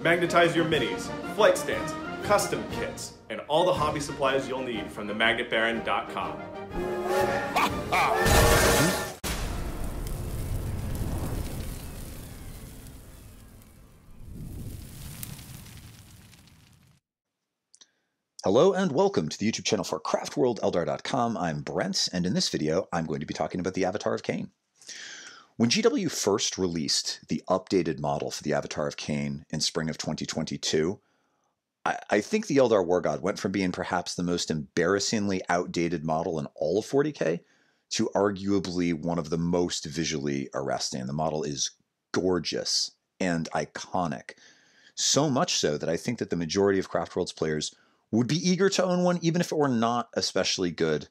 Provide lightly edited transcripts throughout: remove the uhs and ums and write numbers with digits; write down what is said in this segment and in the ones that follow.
Magnetize your minis, flight stands, custom kits, and all the hobby supplies you'll need from themagnetbaron.com. Hello and welcome to the YouTube channel for craftworldeldar.com. I'm Brent, and in this video, I'm going to be talking about the Avatar of Khaine. When GW first released the updated model for the Avatar of Khaine in spring of 2022, I think the Eldar War God went from being perhaps the most embarrassingly outdated model in all of 40k to arguably one of the most visually arresting. The model is gorgeous and iconic, so much so that I think that the majority of Craftworlds players would be eager to own one, even if it were not especially good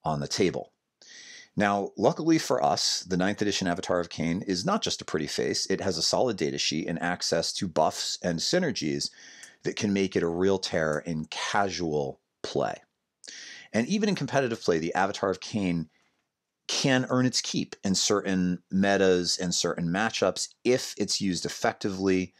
on the table. Now, luckily for us, the 9th edition Avatar of Khaine is not just a pretty face, it has a solid datasheet and access to buffs and synergies that can make it a real terror in casual play. And even in competitive play, the Avatar of Khaine can earn its keep in certain metas and certain matchups if it's used effectively.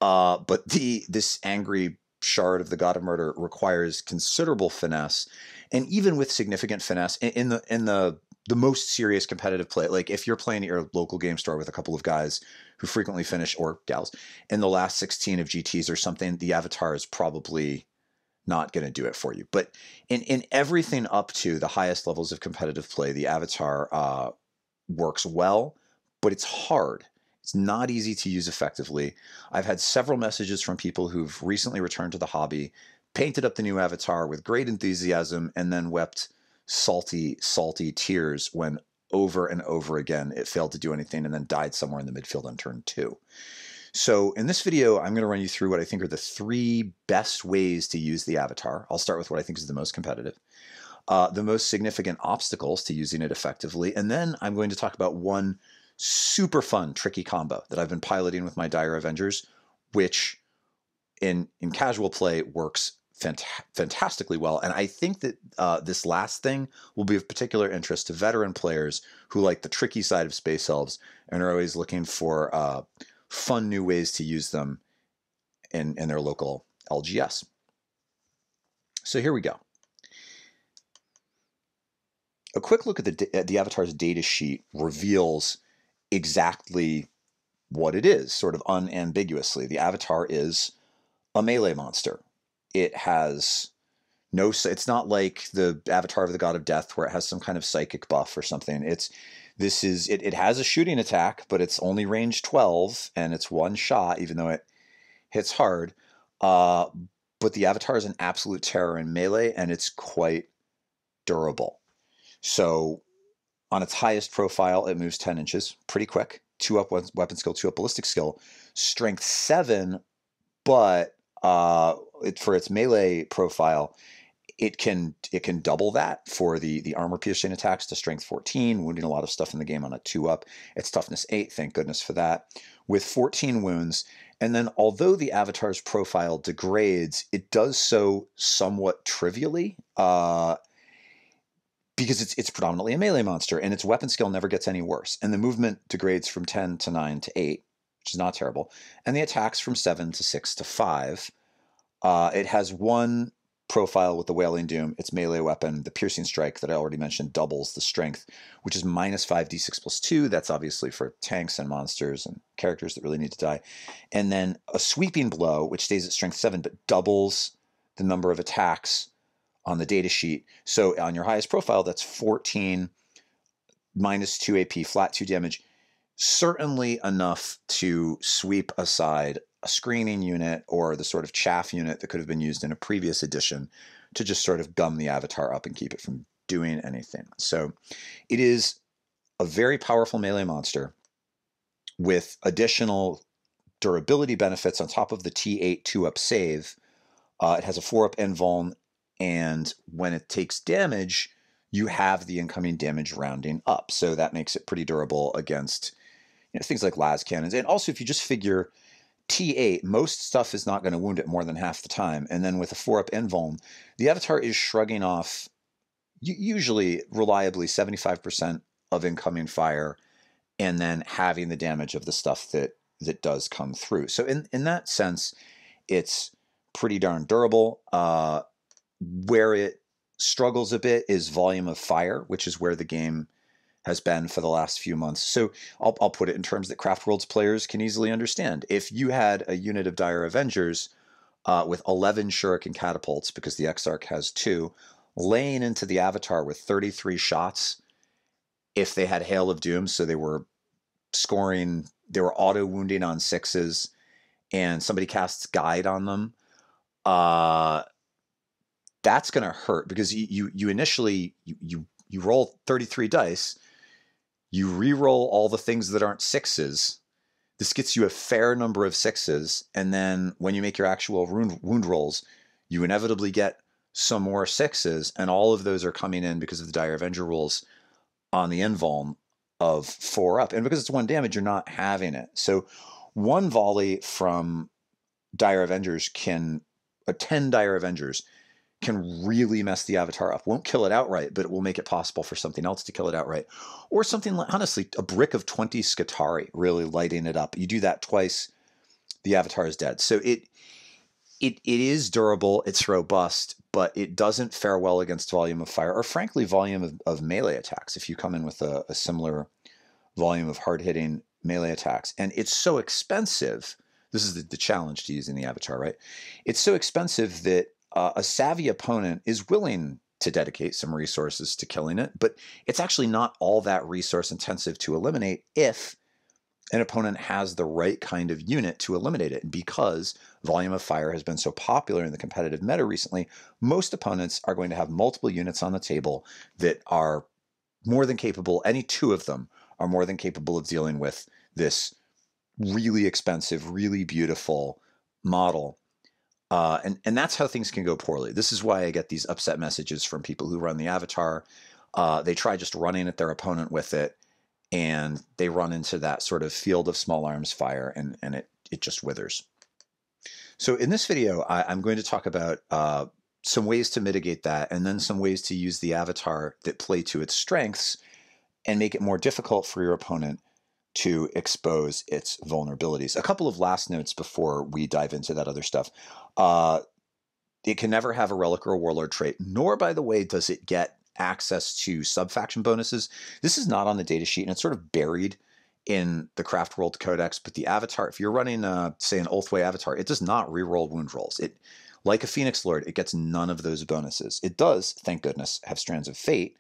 But this angry shard of the God of Murder requires considerable finesse, and even with significant finesse in the most serious competitive play, like if you're playing at your local game store with a couple of guys who frequently finish, or gals, in the last 16 of GTs or something, the Avatar is probably not going to do it for you. But in everything up to the highest levels of competitive play, the Avatar works well, but it's hard. It's not easy to use effectively. I've had several messages from people who've recently returned to the hobby, painted up the new Avatar with great enthusiasm, and then wept salty, salty tears when over and over again it failed to do anything and then died somewhere in the midfield on turn 2. So in this video, I'm going to run you through what I think are the 3 best ways to use the Avatar. I'll start with what I think is the most competitive, the most significant obstacles to using it effectively, and then I'm going to talk about one super fun, tricky combo that I've been piloting with my Dire Avengers, which in casual play works fantastically well. And I think that this last thing will be of particular interest to veteran players who like the tricky side of Space Elves and are always looking for fun new ways to use them in their local LGS. So here we go. A quick look at the Avatar's data sheet reveals exactly what it is, sort of unambiguously. The Avatar is a melee monster. It has no, it's not like the Avatar of the God of Death where it has some kind of psychic buff or something. It has a shooting attack, but it's only range 12 and it's one shot, even though it hits hard. But the Avatar is an absolute terror in melee, and it's quite durable. So on its highest profile, it moves 10 inches, pretty quick. 2 up weapon skill, 2 up ballistic skill, strength 7, but for its melee profile, it can double that for the armor piercing attacks to strength 14, wounding a lot of stuff in the game on a 2 up. It's toughness 8, thank goodness for that, with 14 wounds. And then although the Avatar's profile degrades, it does so somewhat trivially, because it's predominantly a melee monster, and its weapon skill never gets any worse. And the movement degrades from 10 to 9 to 8, which is not terrible. And the attacks from 7 to 6 to 5. It has one profile with the Wailing Doom, its melee weapon, the Piercing Strike that I already mentioned, doubles the strength, which is minus 5d6 plus 2. That's obviously for tanks and monsters and characters that really need to die. And then a Sweeping Blow, which stays at strength 7, but doubles the number of attacks on the data sheet. So on your highest profile, that's 14 minus 2 AP, flat 2 damage. Certainly enough to sweep aside a screening unit or the sort of chaff unit that could have been used in a previous edition to just sort of gum the Avatar up and keep it from doing anything. So it is a very powerful melee monster with additional durability benefits on top of the T8 2-up save. It has a 4-up invuln, and when it takes damage, you have the incoming damage rounding up. So that makes it pretty durable against things like las cannons. And also, if you just figure T8, most stuff is not going to wound it more than half the time. And then with a 4-up invuln, the Avatar is shrugging off usually reliably 75% of incoming fire, and then having the damage of the stuff that that does come through. So in that sense, it's pretty darn durable. Where it struggles a bit is volume of fire, which is where the game has been for the last few months. So I'll put it in terms that Craft Worlds players can easily understand. If you had a unit of Dire Avengers with 11 shuriken catapults, because the Exarch has 2, laying into the Avatar with 33 shots, if they had Hail of Doom, so they were scoring, they were auto-wounding on 6s, and somebody casts Guide on them, that's going to hurt, because you initially, you roll 33 dice, you re-roll all the things that aren't 6s. This gets you a fair number of 6s, and then when you make your actual wound rolls, you inevitably get some more 6s, and all of those are coming in because of the Dire Avenger rules on the invuln of 4 up. And because it's 1 damage, you're not having it. So 1 volley from Dire Avengers can, 10 Dire Avengers can really mess the Avatar up. Won't kill it outright, but it will make it possible for something else to kill it outright. Or something like, honestly, a brick of 20 Skitarii really lighting it up. You do that twice, the Avatar is dead. So it is durable, it's robust, but it doesn't fare well against volume of fire, or frankly, volume of melee attacks, if you come in with a similar volume of hard-hitting melee attacks. And it's so expensive. This is the challenge to using the Avatar, right? It's so expensive that a savvy opponent is willing to dedicate some resources to killing it, but it's actually not all that resource intensive to eliminate if an opponent has the right kind of unit to eliminate it. And because volume of fire has been so popular in the competitive meta recently, most opponents are going to have multiple units on the table that are more than capable, any 2 of them are more than capable of dealing with this really expensive, really beautiful model. And that's how things can go poorly. This is why I get these upset messages from people who run the Avatar. They try just running at their opponent with it, and they run into that sort of field of small arms fire, and it just withers. So in this video, I'm going to talk about some ways to mitigate that, and then some ways to use the Avatar that play to its strengths and make it more difficult for your opponent to expose its vulnerabilities. A couple of last notes before we dive into that other stuff. It can never have a Relic or a Warlord trait, nor, by the way, does it get access to sub-faction bonuses. This is not on the datasheet, and it's sort of buried in the Craft World Codex, but the Avatar, if you're running, say, an Oathway Avatar, it does not reroll wound rolls. It, like a Phoenix Lord, it gets none of those bonuses. It does, thank goodness, have Strands of Fate,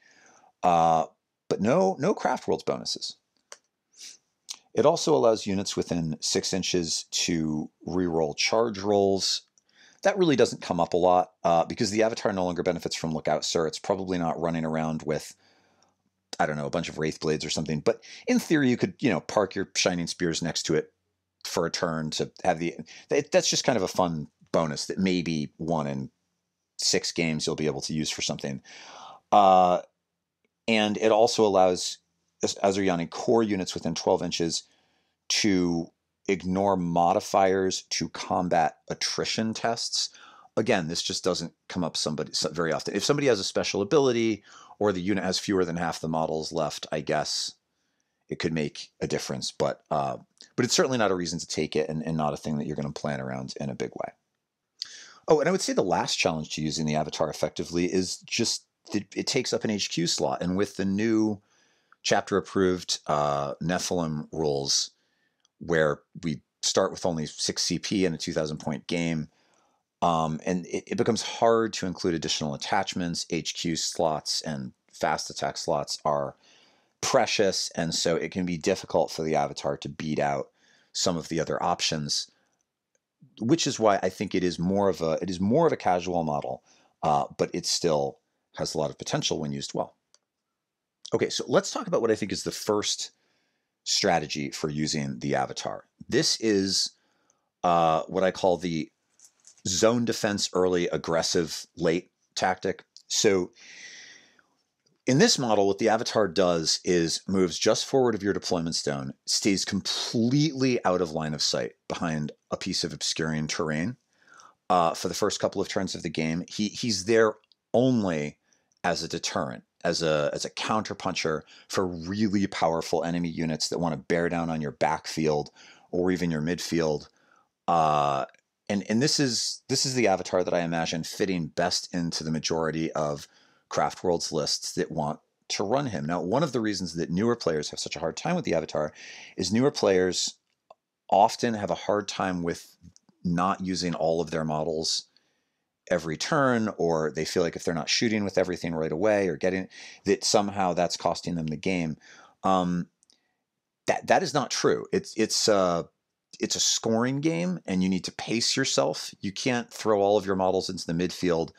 but no Craft Worlds bonuses. It also allows units within 6 inches to reroll charge rolls. That really doesn't come up a lot because the Avatar no longer benefits from Lookout Sir. It's probably not running around with, I don't know, a bunch of Wraith Blades or something. But in theory, you could, park your Shining Spears next to it for a turn to have that's just kind of a fun bonus that maybe 1 in 6 games you'll be able to use for something. And it also allows Asuryani core units within 12 inches to ignore modifiers to combat attrition tests. Again, this just doesn't come up very often. If somebody has a special ability or the unit has fewer than half the models left, I guess it could make a difference. But it's certainly not a reason to take it, and not a thing that you're going to plan around in a big way. Oh, and I would say the last challenge to using the Avatar effectively is just that it takes up an HQ slot. And with the new chapter-approved Nephilim rules, where we start with only 6 CP in a 2,000-point game, and it becomes hard to include additional attachments. HQ slots and fast attack slots are precious, and so it can be difficult for the Avatar to beat out some of the other options, which is why I think it is more of a casual model, but it still has a lot of potential when used well. Okay, so let's talk about what I think is the first strategy for using the Avatar. This is what I call the zone defense early, aggressive late tactic. So in this model, what the Avatar does is moves just forward of your deployment stone, stays completely out of line of sight behind a piece of obscuring terrain for the first couple of turns of the game. He's there only as a deterrent, as a counterpuncher for really powerful enemy units that want to bear down on your backfield or even your midfield. And this is the avatar that I imagine fitting best into the majority of Craft World's lists that want to run him. Now, one of the reasons that newer players have such a hard time with the avatar is newer players often have a hard time with not using all of their models every turn, or they feel like if they're not shooting with everything right away or getting that somehow that's costing them the game. That is not true. It's a scoring game, and you need to pace yourself. You can't throw all of your models into the midfield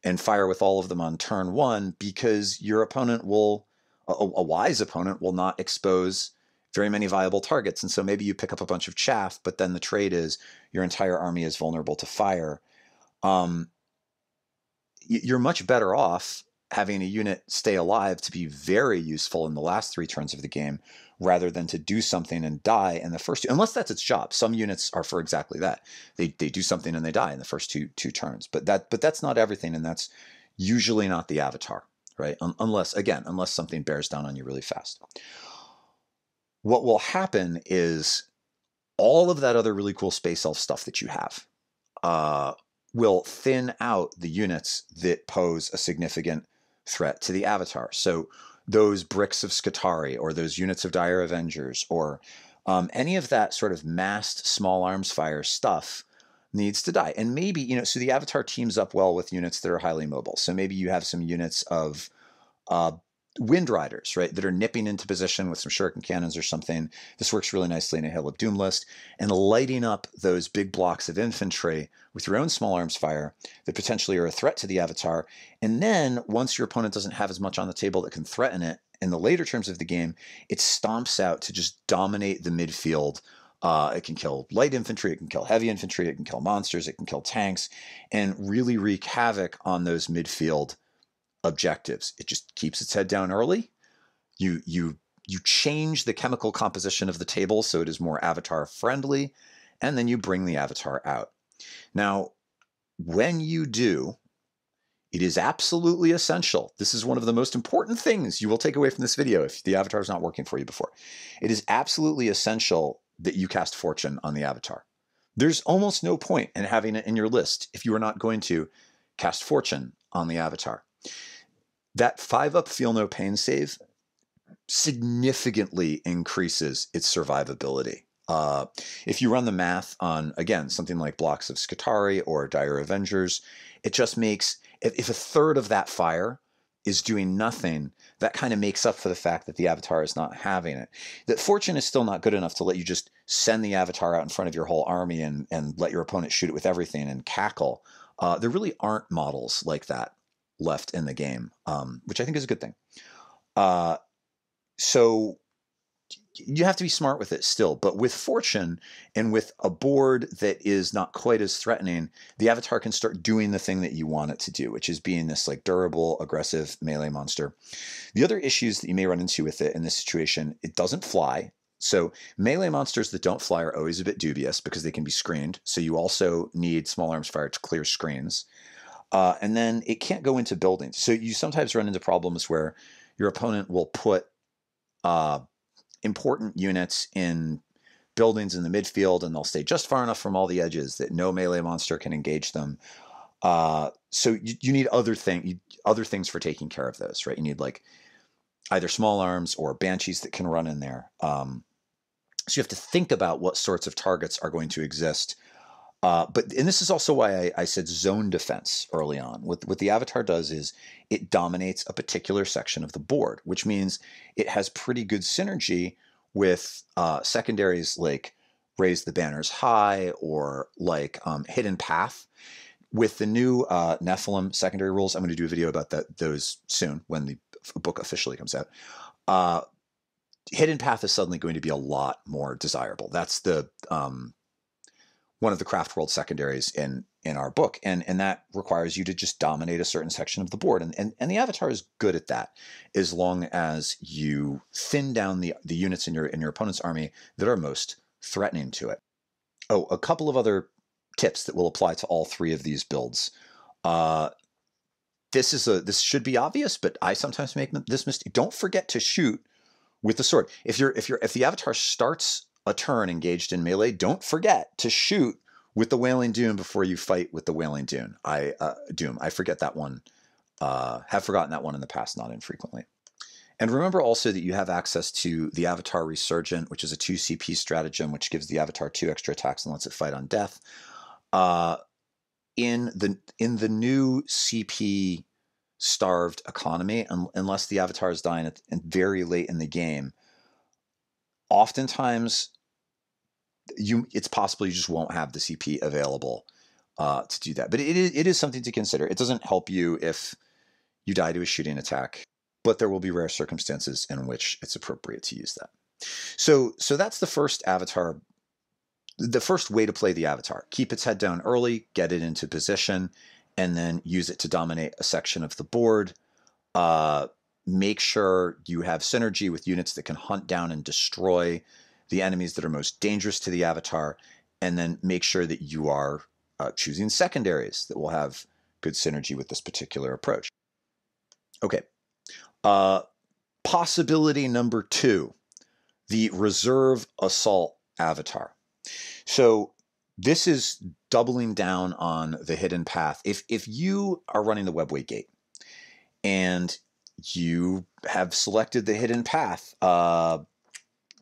and fire with all of them on turn one, because your opponent will, a wise opponent will not expose very many viable targets. And so maybe you pick up a bunch of chaff, but then the trade is your entire army is vulnerable to fire. You're much better off having a unit stay alive to be very useful in the last 3 turns of the game, rather than to do something and die in the first 2, unless that's its job. Some units are for exactly that. They do something and they die in the first two turns. But that's not everything, and that's usually not the avatar, right? Unless something bears down on you really fast. What will happen is all of that other really cool Space Elf stuff that you have will thin out the units that pose a significant threat to the avatar. So those bricks of Skitarii, or those units of Dire Avengers, or any of that sort of massed small arms fire stuff needs to die. And maybe, so the avatar teams up well with units that are highly mobile. So maybe you have some units of Wind Riders, right, that are nipping into position with some shuriken cannons or something. This works really nicely in a Hail of Doom list, and lighting up those big blocks of infantry with your own small arms fire that potentially are a threat to the avatar. And then once your opponent doesn't have as much on the table that can threaten it in the later terms of the game, it stomps out to just dominate the midfield. It can kill light infantry, it can kill heavy infantry, it can kill monsters, it can kill tanks, and really wreak havoc on those midfield objectives. It just keeps its head down early. You change the chemical composition of the table so it is more avatar friendly, and then you bring the avatar out. Now, when you do, it is absolutely essential. This is one of the most important things you will take away from this video if the avatar is not working for you before. It is absolutely essential that you cast Fortune on the avatar. There's almost no point in having it in your list if you are not going to cast Fortune on the avatar. That 5-up Feel No Pain save significantly increases its survivability. If you run the math on, again, something like blocks of Skitarii or Dire Avengers, it just makes, if a third of that fire is doing nothing, that kind of makes up for the fact that the avatar is not having it. That Fortune is still not good enough to let you just send the avatar out in front of your whole army and let your opponent shoot it with everything and cackle. There really aren't models like that left in the game, which I think is a good thing. So you have to be smart with it still, but with Fortune and with a board that is not quite as threatening, the avatar can start doing the thing that you want it to do, which is being this like durable, aggressive melee monster. The other issues that you may run into with it in this situation, it doesn't fly. So melee monsters that don't fly are always a bit dubious because they can be screened. So you also need small arms fire to clear screens. And then it can't go into buildings. So you sometimes run into problems where your opponent will put important units in buildings in the midfield, and they'll stay just far enough from all the edges that no melee monster can engage them. So you need other things for taking care of those, right? You need like either small arms or banshees that can run in there. So you have to think about what sorts of targets are going to exist. And this is also why I said zone defense early on. What the avatar does is it dominates a particular section of the board, which means it has pretty good synergy with secondaries like Raise the Banners High or like Hidden Path. With the new Nephilim secondary rules, I'm going to do a video about those soon when the book officially comes out. Hidden Path is suddenly going to be a lot more desirable. That's the one of the Craft World secondaries in our book, and that requires you to just dominate a certain section of the board, and the avatar is good at that, as long as you thin down the units in your opponent's army that are most threatening to it. Oh, a couple of other tips that will apply to all 3 of these builds. This should be obvious, but I sometimes make this mistake. Don't forget to shoot with the sword. If the avatar starts a turn engaged in melee, don't forget to shoot with the Wailing Doom before you fight with the Wailing Doom. I forget that one. Have forgotten that one in the past, not infrequently. And remember also that you have access to the Avatar Resurgent, which is a 2 CP stratagem, which gives the Avatar 2 extra attacks and lets it fight on death. In the new CP starved economy, unless the Avatar is dying very late in the game, oftentimes it's possible you just won't have the CP available to do that. But it is something to consider. It doesn't help you if you die to a shooting attack, but there will be rare circumstances in which it's appropriate to use that. So that's the first Avatar, the first way to play the Avatar. Keep its head down early, get it into position, and then use it to dominate a section of the board. Make sure you have synergy with units that can hunt down and destroy the enemies that are most dangerous to the Avatar, and then make sure that you are choosing secondaries that will have good synergy with this particular approach. Okay. Possibility number 2, the Reserve Assault Avatar. So this is doubling down on the hidden path. If you are running the Webway Gate and you have selected the hidden path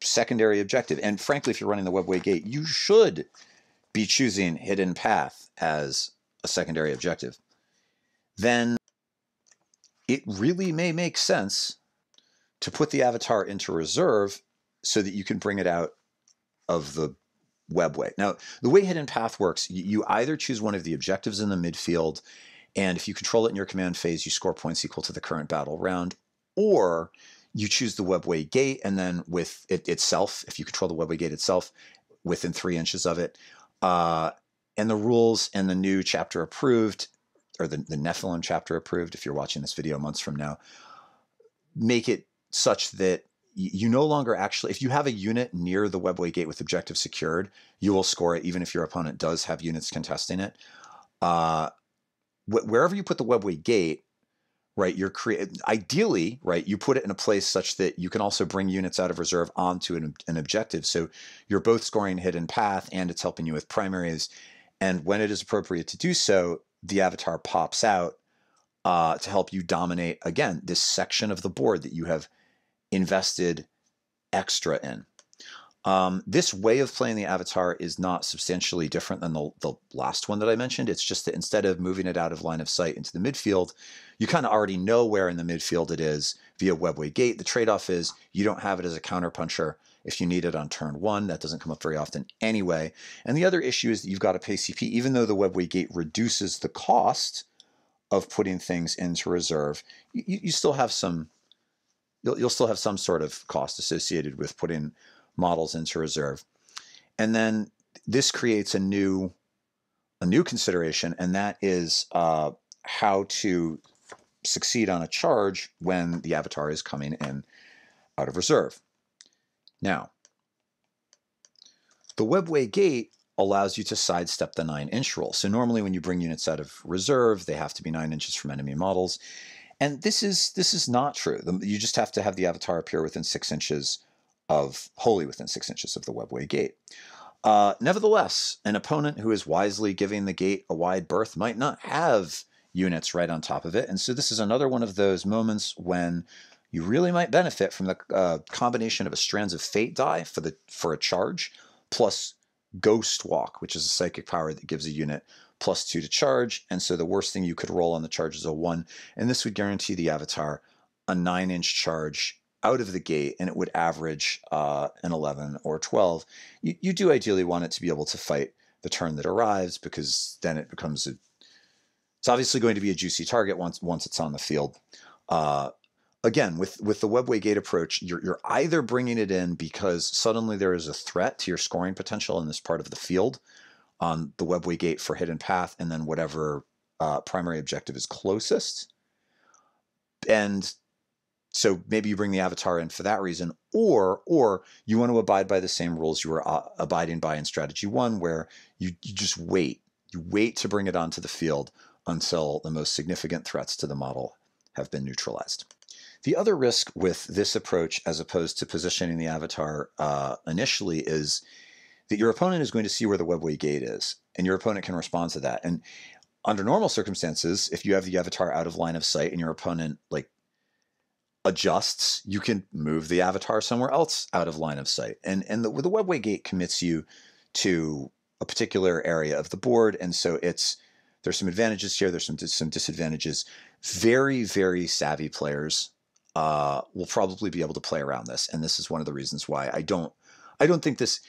secondary objective, and frankly, if you're running the Webway Gate, you should be choosing hidden path as a secondary objective, then it really may make sense to put the Avatar into reserve so that you can bring it out of the Webway. Now, the way hidden path works, you either choose one of the objectives in the midfield, and if you control it in your command phase, you score points equal to the current battle round, or you choose the Webway Gate, and then with it itself, if you control the Webway Gate itself, within 3 inches of it, and the rules and the new chapter approved, or the Nephilim chapter approved, if you're watching this video months from now, make it such that you no longer actually, if you have a unit near the Webway Gate with objective secured, you will score it even if your opponent does have units contesting it. Wherever you put the Webway Gate, right, ideally, right, you put it in a place such that you can also bring units out of reserve onto an objective. So you're both scoring hidden path and it's helping you with primaries. And when it is appropriate to do so, the Avatar pops out to help you dominate, again, this section of the board that you have invested extra in. This way of playing the Avatar is not substantially different than the last one that I mentioned. It's just that instead of moving it out of line of sight into the midfield, you kind of already know where in the midfield it is via Webway Gate. The trade-off is you don't have it as a counterpuncher if you need it on turn 1. That doesn't come up very often anyway. And the other issue is that you've got to pay CP, even though the Webway Gate reduces the cost of putting things into reserve. You still have some, you'll still have some sort of cost associated with putting models into reserve. And then this creates a new consideration, and that is how to succeed on a charge when the Avatar is coming in out of reserve. Now, the Webway Gate allows you to sidestep the 9-inch rule. So normally when you bring units out of reserve, they have to be 9 inches from enemy models. And this is not true. You just have to have the Avatar appear within 6 inches wholly within 6 inches of the Webway Gate. Nevertheless, an opponent who is wisely giving the gate a wide berth might not have units right on top of it. And so this is another one of those moments when you really might benefit from the combination of a Strands of Fate die for a charge, plus Ghost Walk, which is a psychic power that gives a unit +2 to charge. And so the worst thing you could roll on the charge is a 1. And this would guarantee the Avatar a 9-inch charge out of the gate, and it would average an 11 or 12. You do ideally want it to be able to fight the turn that arrives, because then it becomes it's obviously going to be a juicy target once it's on the field. Again, with the Webway Gate approach, you're either bringing it in because suddenly there is a threat to your scoring potential in this part of the field on the Webway Gate for hidden path, and then whatever primary objective is closest. And so maybe you bring the Avatar in for that reason, or you want to abide by the same rules you were abiding by in Strategy 1, where you just wait. You wait to bring it onto the field until the most significant threats to the model have been neutralized. The other risk with this approach, as opposed to positioning the avatar initially, is that your opponent is going to see where the webway gate is, and your opponent can respond to that. And under normal circumstances, if you have the avatar out of line of sight and your opponent like adjusts, you can move the avatar somewhere else out of line of sight. And the webway gate commits you to a particular area of the board, and so there's some advantages here. There's some disadvantages. Very, very savvy players will probably be able to play around this, and this is one of the reasons why I don't think this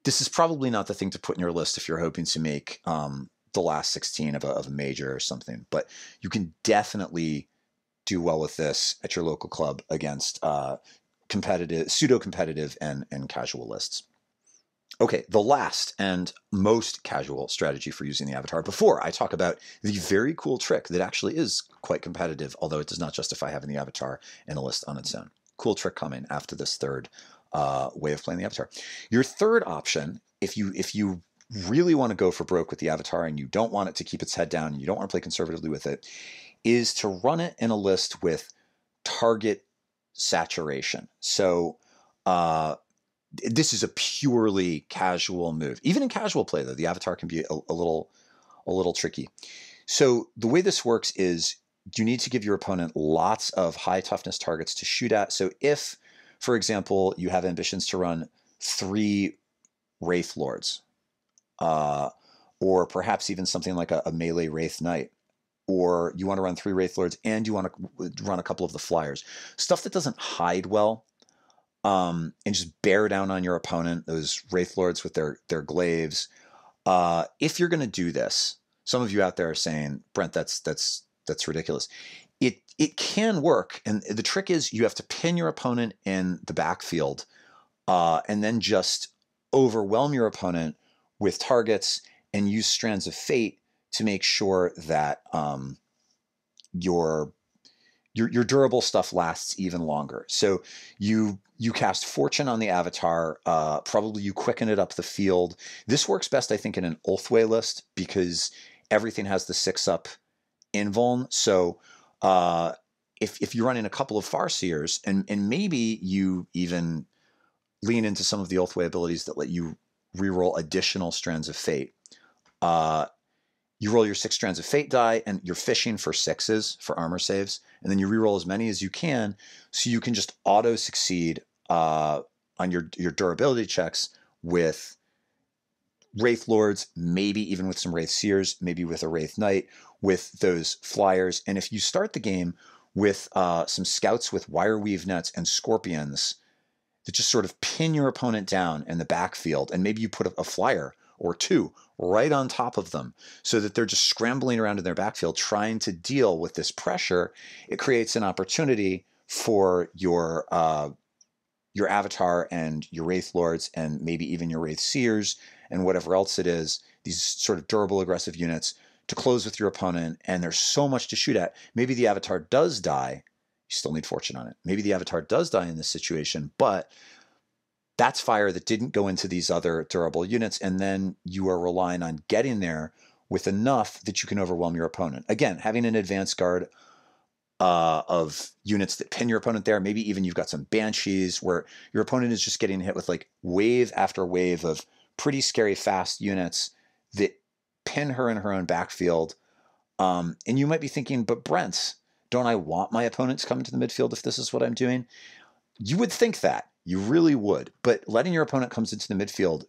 is probably not the thing to put in your list if you're hoping to make the last 16 of a major or something. But you can definitely do well with this at your local club against competitive, pseudo-competitive, and casual lists. Okay, the last and most casual strategy for using the avatar, before I talk about the very cool trick that actually is quite competitive, although it does not justify having the avatar in a list on its own. Cool trick coming after this third way of playing the avatar. Your third option, if you really want to go for broke with the avatar and you don't want it to keep its head down and you don't want to play conservatively with it, is to run it in a list with target saturation. So this is a purely casual move. Even in casual play, though, the avatar can be a little tricky. So the way this works is you need to give your opponent lots of high toughness targets to shoot at. So if, for example, you have ambitions to run 3 Wraith Lords, or perhaps even something like a melee Wraith Knight, or you want to run 3 Wraith Lords and you want to run a couple of the flyers, stuff that doesn't hide well, and just bear down on your opponent, those Wraith Lords with their glaives. If you're going to do this, some of you out there are saying, Brent, that's ridiculous. It can work, and the trick is you have to pin your opponent in the backfield, and then just overwhelm your opponent with targets and use Strands of Fate to make sure that your durable stuff lasts even longer. So you cast Fortune on the avatar. Probably you quicken it up the field. This works best, I think, in an Ulthway list because everything has the 6-up invuln. So if you're running a couple of Farseers, and maybe you even lean into some of the Ulthway abilities that let you reroll additional Strands of Fate. You roll your 6 Strands of Fate die, and you're fishing for 6s for armor saves, and then you reroll as many as you can, so you can just auto succeed on your durability checks with Wraith Lords, maybe even with some Wraith Seers, maybe with a Wraith Knight, with those flyers. And if you start the game with some scouts with wire weave nets and scorpions that just sort of pin your opponent down in the backfield, and maybe you put a flyer or 2 right on top of them so that they're just scrambling around in their backfield trying to deal with this pressure, it creates an opportunity for your avatar and your Wraith Lords and maybe even your Wraith Seers and whatever else it is, these sort of durable aggressive units, to close with your opponent. And there's so much to shoot at. Maybe the avatar does die. You still need Fortune on it. Maybe the avatar does die in this situation, but that's fire that didn't go into these other durable units, and then you are relying on getting there with enough that you can overwhelm your opponent. Again, having an advance guard of units that pin your opponent there. Maybe even you've got some Banshees where your opponent is just getting hit with like wave after wave of pretty scary fast units that pin her in her own backfield. And you might be thinking, but Brent, don't I want my opponent to come into the midfield if this is what I'm doing? You would think that. You really would. But letting your opponent come into the midfield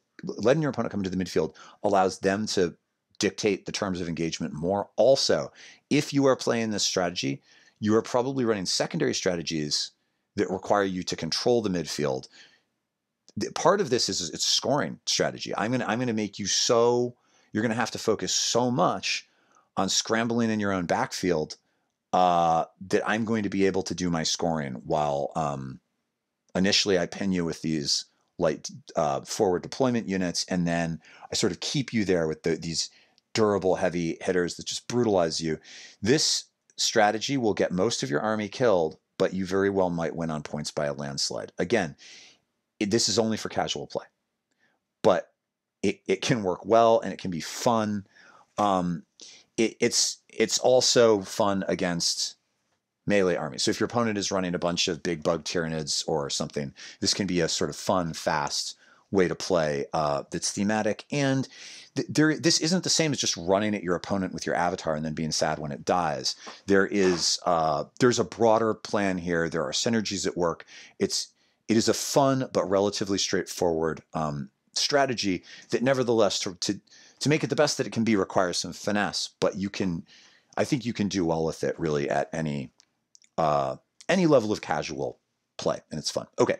allows them to dictate the terms of engagement more. Also, if you are playing this strategy, you are probably running secondary strategies that require you to control the midfield. Part of this is it's a scoring strategy. I'm gonna make you so you're gonna have to focus so much on scrambling in your own backfield that I'm going to be able to do my scoring while initially I pin you with these light forward deployment units, and then I sort of keep you there with these durable heavy hitters that just brutalize you. This strategy will get most of your army killed, but you very well might win on points by a landslide. Again, this is only for casual play, but it can work well and it can be fun. It's also fun against melee army. So if your opponent is running a bunch of big bug Tyranids or something, this can be a sort of fun, fast way to play that's thematic. And this isn't the same as just running at your opponent with your avatar and then being sad when it dies. There's a broader plan here. There are synergies at work. It is a fun but relatively straightforward strategy that, nevertheless, to make it the best that it can be, requires some finesse. But I think you can do well with it really at any level of casual play, and it's fun. Okay.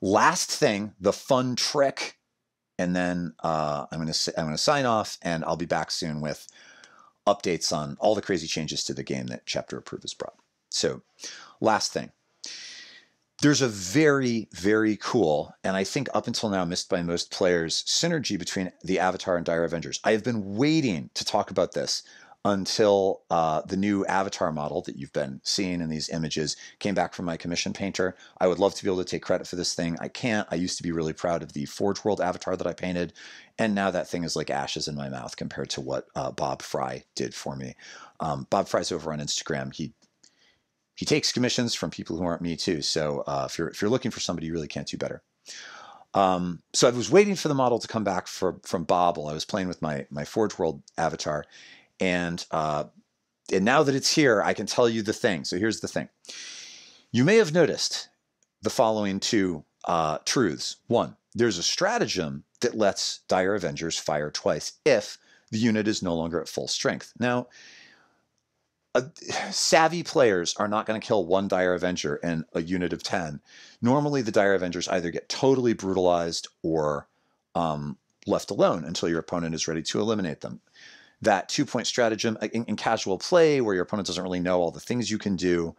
Last thing, the fun trick, and then I'm going to sign off, and I'll be back soon with updates on all the crazy changes to the game that Chapter Approve has brought. So, last thing. There's a very, very cool, and I think up until now missed by most players, synergy between the Avatar and Dire Avengers. I have been waiting to talk about this until the new Avatar model that you've been seeing in these images came back from my commission painter. I would love to be able to take credit for this thing. I can't. I used to be really proud of the Forge World Avatar that I painted, and now that thing is like ashes in my mouth compared to what Bob Fry did for me. Bob Fry's over on Instagram. He takes commissions from people who aren't me too. So if you're looking for somebody, you really can't do better. So I was waiting for the model to come back from Bob while I was playing with my Forge World Avatar. And now that it's here, I can tell you the thing. So here's the thing. You may have noticed the following two truths. One, there's a stratagem that lets Dire Avengers fire twice if the unit is no longer at full strength. Now, savvy players are not going to kill one Dire Avenger in a unit of 10. Normally, the Dire Avengers either get totally brutalized or left alone until your opponent is ready to eliminate them. That 2-point stratagem in casual play, where your opponent doesn't really know all the things you can do,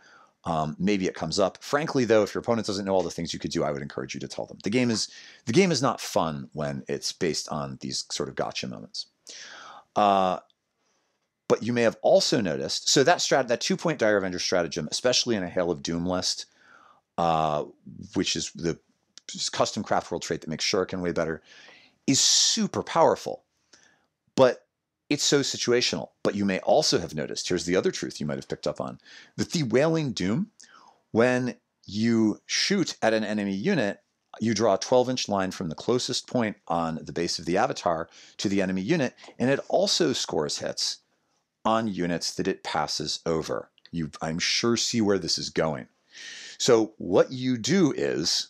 maybe it comes up. Frankly, though, if your opponent doesn't know all the things you could do, I would encourage you to tell them. The game is not fun when it's based on these sort of gotcha moments. But you may have also noticed, so that 2-point Dire Avenger stratagem, especially in a Hail of Doom list, which is the custom craft world trait that makes Shuriken way better, is super powerful. But it's so situational. But you may also have noticed, here's the other truth you might have picked up on, that the Wailing Doom, when you shoot at an enemy unit, you draw a 12-inch line from the closest point on the base of the avatar to the enemy unit, and it also scores hits on units that it passes over. I'm sure see where this is going. So what you do is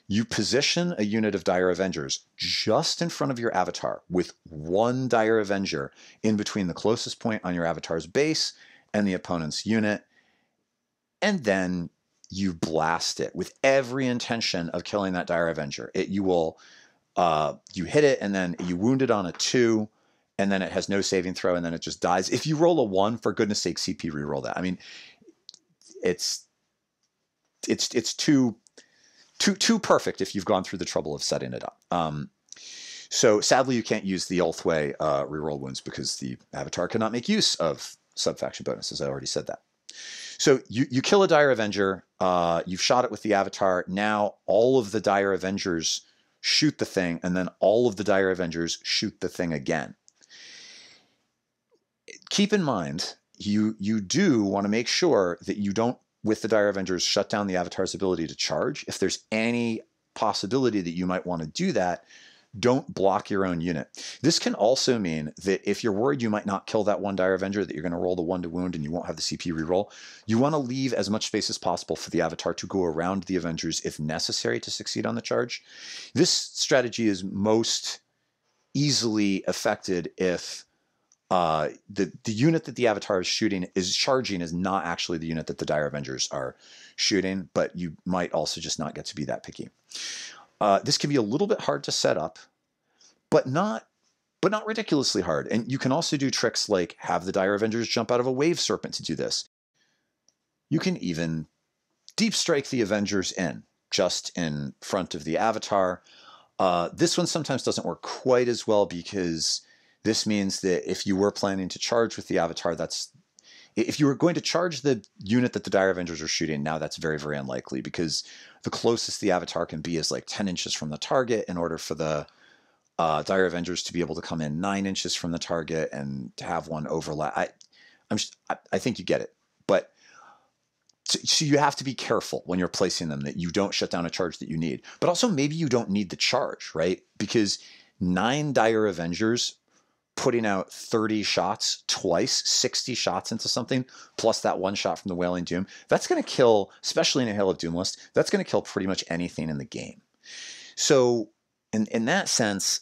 you position a unit of Dire Avengers just in front of your avatar with one Dire Avenger in between the closest point on your avatar's base and the opponent's unit, and then you blast it with every intention of killing that Dire Avenger. You hit it, and then you wound it on a 2, and then it has no saving throw, and then it just dies. If you roll a 1, for goodness sake, CP reroll that. I mean, it's too perfect if you've gone through the trouble of setting it up. So sadly, you can't use the Ulthway reroll wounds because the avatar cannot make use of subfaction bonuses. I already said that. So you kill a Dire Avenger. You've shot it with the avatar. Now all of the Dire Avengers shoot the thing, and then all of the Dire Avengers shoot the thing again. Keep in mind, you do want to make sure that you don't, with the Dire Avengers, shut down the avatar's ability to charge. If there's any possibility that you might want to do that, don't block your own unit. This can also mean that if you're worried you might not kill that one Dire Avenger, that you're going to roll the 1 to wound and you won't have the CP reroll, you want to leave as much space as possible for the avatar to go around the Avengers if necessary to succeed on the charge. This strategy is most easily affected if the unit that the avatar is charging is not actually the unit that the Dire Avengers are shooting, but you might also just not get to be that picky. This can be a little bit hard to set up, but not ridiculously hard. And you can also do tricks like have the Dire Avengers jump out of a Wave Serpent to do this. You can even deep strike the Avengers just in front of the avatar. This one sometimes doesn't work quite as well because this means that if you were planning to charge with the avatar, if you were going to charge the unit that the Dire Avengers are shooting, now that's very, very unlikely because the closest the avatar can be is like 10 inches from the target in order for the Dire Avengers to be able to come in 9 inches from the target and to have one overlap. I think you get it. But So you have to be careful when you're placing them that you don't shut down a charge that you need. But also maybe you don't need the charge, right? Because 9 Dire Avengers putting out 30 shots twice, 60 shots into something, plus that 1 shot from the Wailing Doom, that's going to kill, especially in a Hail of Doom list, that's going to kill pretty much anything in the game. So in that sense,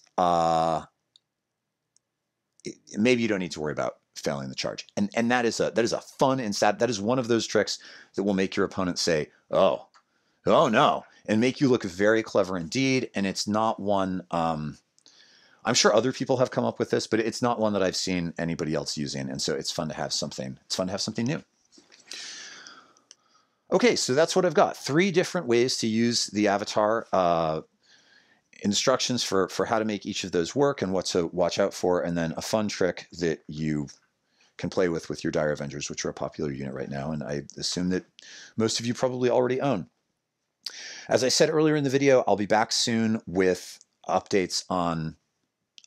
maybe you don't need to worry about failing the charge. And that is a fun and sad, that is one of those tricks that will make your opponent say, oh no, and make you look very clever indeed. And it's not one, I'm sure other people have come up with this, but it's not one that I've seen anybody else using. And so it's fun to have something, new. Okay, so that's what I've got. 3 different ways to use the Avatar, instructions for how to make each of those work and what to watch out for, and then a fun trick that you can play with your Dire Avengers, which are a popular unit right now, and I assume that most of you probably already own. As I said earlier in the video, I'll be back soon with updates on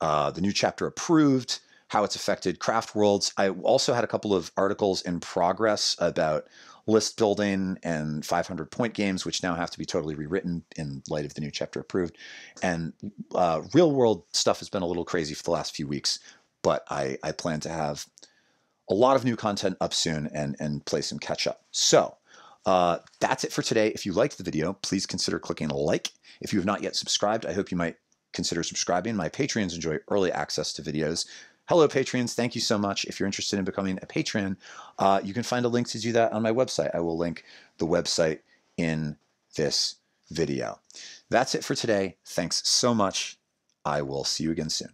the new chapter approved, how it's affected craft worlds. I also had a couple of articles in progress about list building and 500-point games, which now have to be totally rewritten in light of the new chapter approved. And real world stuff has been a little crazy for the last few weeks, but I plan to have a lot of new content up soon and play some catch up. So that's it for today. If you liked the video, please consider clicking like. If you have not yet subscribed, I hope you might consider subscribing. My Patreons enjoy early access to videos. Hello, Patreons. Thank you so much. If you're interested in becoming a patron, you can find a link to do that on my website. I will link the website in this video. That's it for today. Thanks so much. I will see you again soon.